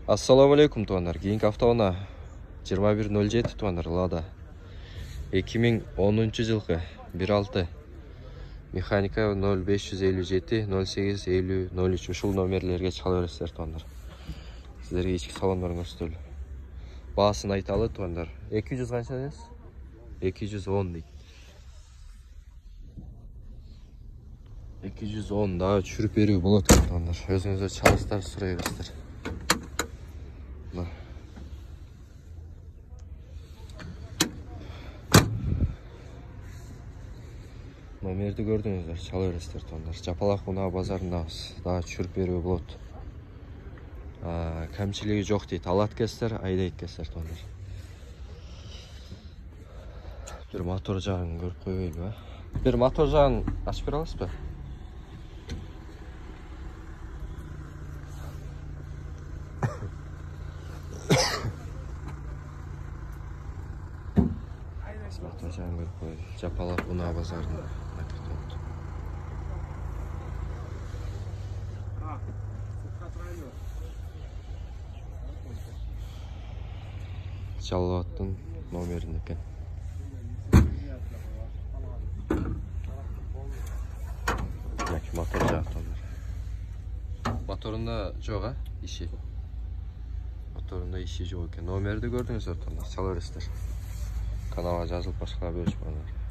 Assalamu alaikum tuanlar. Keyingi avtouna 2107 tuanlar Lada. 2010 жылғы 1.6 механика 0557 08 50 03 ушул номерлерге чала бересиздер туандар. Сиздерге ички салондорун көрсөтөлү. Баасын айталы туандар. 200 канча дедиз? 210 дейт. 210 дагы түшүрүп берүү болот туандар. Өзүңүздөр чалыстар сурай бересиздер. Номерди көрдүңүздөр, чала бересиздер туандар. Жапалак унаа базарындабыз. Дагы түшүрүп берүү болот. Камчылыгы жок дейт. Алат кесиздер, айдайт кесиздер туандар. Бир мотор жагын көрүп койбойлубу? Бир мотор жагын ачып бере аласызбы? Мотор жагын көрүп койдум. Жапалак унаа базарында. Жалбаттын номерин экен. Мотор жактандар. Моторунда жок, иши. Моторунда иши жок экен. Номерди көрдүңүздөр туандар. Чала бересиздер. Каналга жазылып башка беришмаңдар.